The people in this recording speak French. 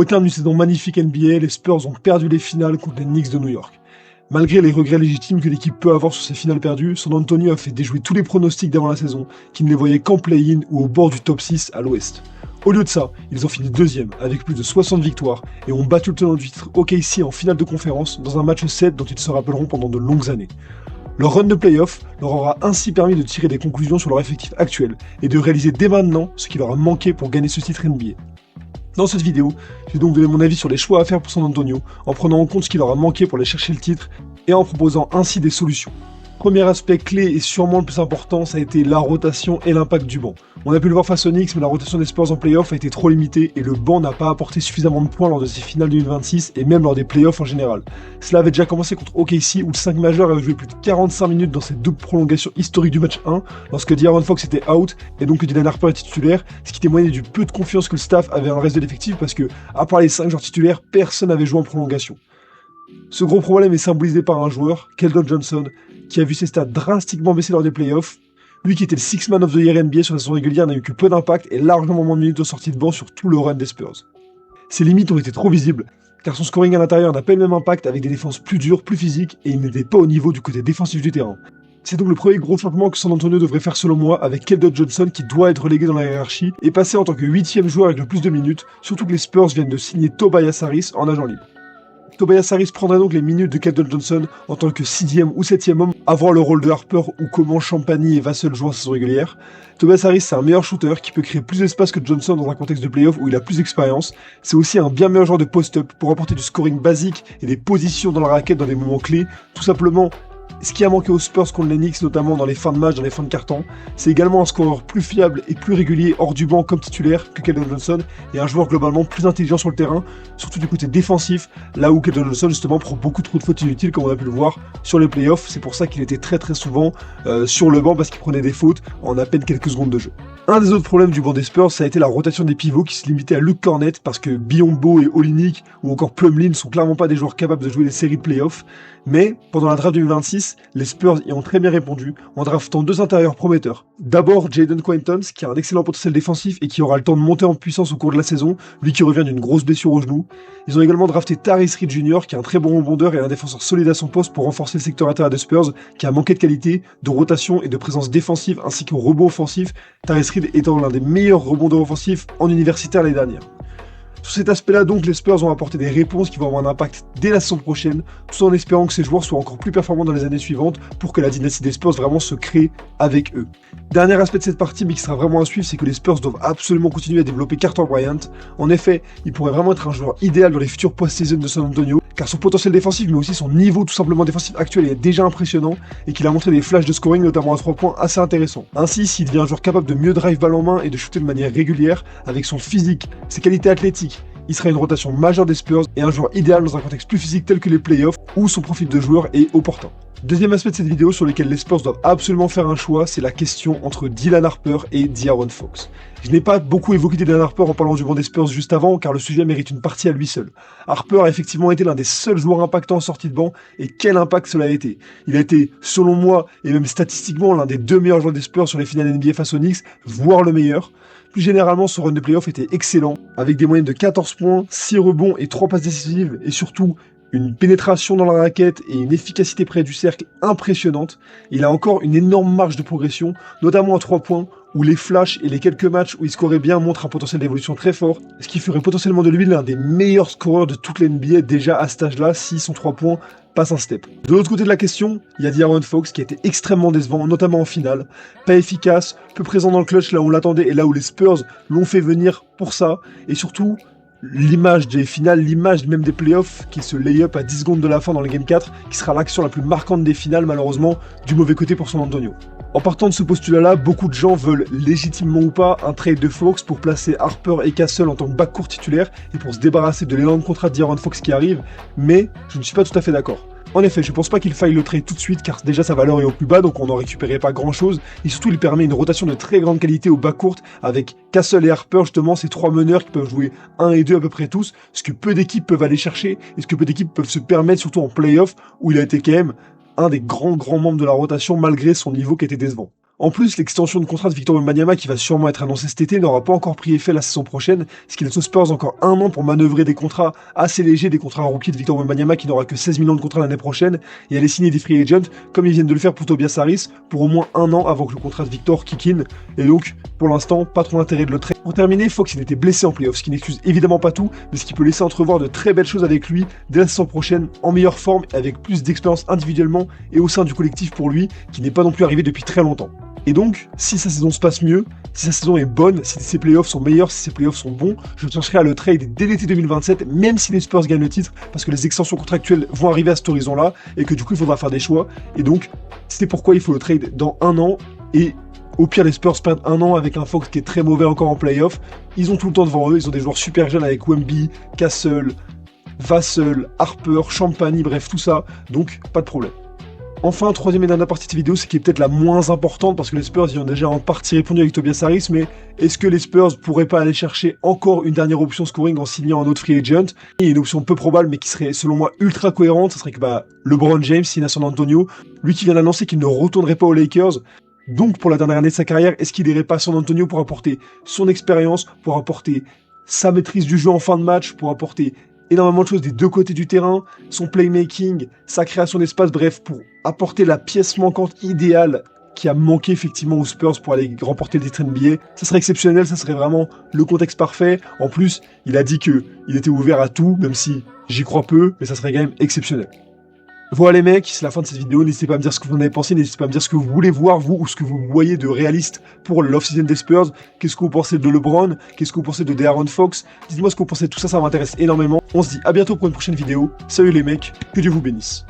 Au terme d'une saison magnifique NBA, les Spurs ont perdu les finales contre les Knicks de New York. Malgré les regrets légitimes que l'équipe peut avoir sur ces finales perdues, San Antonio a fait déjouer tous les pronostics d'avant la saison, qui ne les voyaient qu'en play-in ou au bord du top 6 à l'ouest. Au lieu de ça, ils ont fini deuxième, avec plus de 60 victoires, et ont battu le tenant du titre OKC en finale de conférence, dans un match 7 dont ils se rappelleront pendant de longues années. Leur run de playoff leur aura ainsi permis de tirer des conclusions sur leur effectif actuel, et de réaliser dès maintenant ce qui leur a manqué pour gagner ce titre NBA. Dans cette vidéo, je vais donc donner mon avis sur les choix à faire pour San Antonio, en prenant en compte ce qui leur a manqué pour aller chercher le titre, et en proposant ainsi des solutions. Premier aspect clé et sûrement le plus important, ça a été la rotation et l'impact du banc. On a pu le voir face aux Knicks, mais la rotation des Spurs en playoff a été trop limitée et le banc n'a pas apporté suffisamment de points lors de ces finales 2026 et même lors des playoffs en général. Cela avait déjà commencé contre OKC où le 5 majeur avait joué plus de 45 minutes dans cette double prolongation historique du match 1 lorsque De'Aaron Fox était out et donc que Dylan Harper était titulaire, ce qui témoignait du peu de confiance que le staff avait dans le reste de l'effectif parce que, à part les 5 joueurs titulaires, personne n'avait joué en prolongation. Ce gros problème est symbolisé par un joueur, Keldon Johnson, qui a vu ses stats drastiquement baisser lors des playoffs. Lui qui était le Six Man of the Year NBA sur la saison régulière n'a eu que peu d'impact et largement moins de minutes de sortie de banc sur tout le run des Spurs. Ses limites ont été trop visibles, car son scoring à l'intérieur n'a pas le même impact avec des défenses plus dures, plus physiques, et il n'était pas au niveau du côté défensif du terrain. C'est donc le premier gros changement que San Antonio devrait faire selon moi, avec Keldon Johnson qui doit être relégué dans la hiérarchie et passer en tant que 8ème joueur avec le plus de minutes, surtout que les Spurs viennent de signer Tobias Harris en agent libre. Tobias Harris prendrait donc les minutes de Keldon Johnson en tant que 6ème ou 7ème homme, avoir le rôle de Harper ou comment Champagny et Vassell jouent en saison régulière. Tobias Harris c'est un meilleur shooter qui peut créer plus d'espace que Johnson dans un contexte de playoff où il a plus d'expérience. C'est aussi un bien meilleur joueur de post-up pour apporter du scoring basique et des positions dans la raquette dans des moments clés, tout simplement. Ce qui a manqué aux Spurs contre les Knicks, notamment dans les fins de match, dans les fins de carton, c'est également un scoreur plus fiable et plus régulier hors du banc comme titulaire que Keldon Johnson, et un joueur globalement plus intelligent sur le terrain, surtout du côté défensif, là où Keldon Johnson justement prend beaucoup trop de fautes inutiles comme on a pu le voir sur les playoffs. C'est pour ça qu'il était très souvent sur le banc parce qu'il prenait des fautes en à peine quelques secondes de jeu. Un des autres problèmes du banc des Spurs, ça a été la rotation des pivots qui se limitait à Luke Kornet parce que Biyombo et Olynyk ou encore Plumlee ne sont clairement pas des joueurs capables de jouer des séries de playoffs. Mais pendant la draft 2026, les Spurs y ont très bien répondu en draftant 2 intérieurs prometteurs. D'abord Jaden Quaintance qui a un excellent potentiel défensif et qui aura le temps de monter en puissance au cours de la saison, lui qui revient d'une grosse blessure au genou. Ils ont également drafté Tyrese Reed Jr. qui est un très bon rebondeur et un défenseur solide à son poste pour renforcer le secteur intérieur des Spurs qui a manqué de qualité, de rotation et de présence défensive ainsi qu'au rebond offensif, Tyrese Reed étant l'un des meilleurs rebondeurs offensifs en universitaire l'année dernière. Sur cet aspect-là, donc, les Spurs ont apporté des réponses qui vont avoir un impact dès la saison prochaine, tout en espérant que ces joueurs soient encore plus performants dans les années suivantes pour que la dynastie des Spurs vraiment se crée avec eux. Dernier aspect de cette partie, mais qui sera vraiment à suivre, c'est que les Spurs doivent absolument continuer à développer Carter Bryant. En effet, il pourrait vraiment être un joueur idéal dans les futurs post-season de San Antonio, car son potentiel défensif, mais aussi son niveau tout simplement défensif actuel est déjà impressionnant, et qu'il a montré des flashs de scoring, notamment à 3 points, assez intéressants. Ainsi, s'il devient un joueur capable de mieux drive balle en main et de shooter de manière régulière, avec son physique, ses qualités athlétiques, il sera une rotation majeure des Spurs et un joueur idéal dans un contexte plus physique tel que les playoffs où son profil de joueur est opportun. Deuxième aspect de cette vidéo sur lequel les Spurs doivent absolument faire un choix, c'est la question entre Dylan Harper et De'Aaron Fox. Je n'ai pas beaucoup évoqué Dylan Harper en parlant du banc des Spurs juste avant, car le sujet mérite une partie à lui seul. Harper a effectivement été l'un des seuls joueurs impactants en sortie de banc, et quel impact cela a été. Il a été, selon moi, et même statistiquement, l'un des 2 meilleurs joueurs des Spurs sur les finales NBA face aux Knicks, voire le meilleur. Plus généralement, son run de playoff était excellent, avec des moyennes de 14 points, 6 rebonds et 3 passes décisives, et surtout une pénétration dans la raquette et une efficacité près du cercle impressionnante. Il a encore une énorme marge de progression, notamment à 3 points, où les flashs et les quelques matchs où il scorait bien montrent un potentiel d'évolution très fort, ce qui ferait potentiellement de lui l'un des meilleurs scoreurs de toute l'NBA déjà à cet âge-là, si son 3 points passe un step. De l'autre côté de la question, il y a De'Aaron Fox qui a été extrêmement décevant, notamment en finale, pas efficace, peu présent dans le clutch là où on l'attendait et là où les Spurs l'ont fait venir pour ça, et surtout l'image des finales, l'image même des playoffs, qui se lay-up à 10 secondes de la fin dans le Game 4, qui sera l'action la plus marquante des finales malheureusement, du mauvais côté pour San Antonio. En partant de ce postulat-là, beaucoup de gens veulent, légitimement ou pas, un trade de Fox pour placer Harper et Castle en tant que backcourt titulaire et pour se débarrasser de l'élan de contrat de De'Aaron Fox qui arrive, mais je ne suis pas tout à fait d'accord. En effet, je pense pas qu'il faille le trade tout de suite car déjà sa valeur est au plus bas donc on n'en récupérait pas grand chose et surtout il permet une rotation de très grande qualité au backcourt avec Castle et Harper justement ces 3 meneurs qui peuvent jouer 1 et 2 à peu près tous, ce que peu d'équipes peuvent aller chercher et ce que peu d'équipes peuvent se permettre surtout en playoff où il a été quand même un des grands membres de la rotation malgré son niveau qui était décevant. En plus, l'extension de contrat de Victor Wembanyama qui va sûrement être annoncée cet été n'aura pas encore pris effet la saison prochaine, ce qui laisse aux Spurs encore un an pour manœuvrer des contrats assez légers, des contrats rookies de Victor Wembanyama qui n'aura que 16 millions de contrats l'année prochaine, et aller signer des free agents, comme ils viennent de le faire pour Tobias Harris, pour au moins un an avant que le contrat de Victor kick in, et donc, pour l'instant, pas trop d'intérêt de le trade. Pour terminer, Fox il était blessé en playoffs, ce qui n'excuse évidemment pas tout, mais ce qui peut laisser entrevoir de très belles choses avec lui dès la saison prochaine, en meilleure forme, et avec plus d'expérience individuellement et au sein du collectif pour lui, qui n'est pas non plus arrivé depuis très longtemps. Et donc, si sa saison se passe mieux, si sa saison est bonne, si ses playoffs sont meilleurs, si ses playoffs sont bons, je chercherai à le trade dès l'été 2027, même si les Spurs gagnent le titre, parce que les extensions contractuelles vont arriver à cet horizon-là, et que du coup il faudra faire des choix. Et donc, c'est pourquoi il faut le trade dans un an, et au pire les Spurs perdent un an avec un Fox qui est très mauvais encore en playoff. Ils ont tout le temps devant eux, ils ont des joueurs super jeunes avec Wemby, Castle, Vassell, Harper, Champagny, bref tout ça, donc pas de problème. Enfin, troisième et dernière partie de cette vidéo, c'est qui est peut-être la moins importante parce que les Spurs y ont déjà en partie répondu avec Tobias Harris, mais est-ce que les Spurs pourraient pas aller chercher encore une dernière option scoring en signant un autre free agent? Et une option peu probable mais qui serait selon moi ultra cohérente, ce serait que LeBron James signe à San Antonio, lui qui vient d'annoncer qu'il ne retournerait pas aux Lakers. Donc pour la dernière année de sa carrière, est-ce qu'il irait pas à San Antonio pour apporter son expérience, pour apporter sa maîtrise du jeu en fin de match, pour apporter énormément de choses des deux côtés du terrain, son playmaking, sa création d'espace, bref, pour apporter la pièce manquante idéale qui a manqué effectivement aux Spurs pour aller remporter le titre NBA. Ça serait exceptionnel, ça serait vraiment le contexte parfait. En plus, il a dit qu'il était ouvert à tout, même si j'y crois peu, mais ça serait quand même exceptionnel. Voilà les mecs, c'est la fin de cette vidéo, n'hésitez pas à me dire ce que vous en avez pensé, n'hésitez pas à me dire ce que vous voulez voir vous, ou ce que vous voyez de réaliste pour l'off-season des Spurs, qu'est-ce que vous pensez de LeBron, qu'est-ce que vous pensez de De'Aaron Fox, dites-moi ce que vous pensez de tout ça, ça m'intéresse énormément. On se dit à bientôt pour une prochaine vidéo, salut les mecs, que Dieu vous bénisse.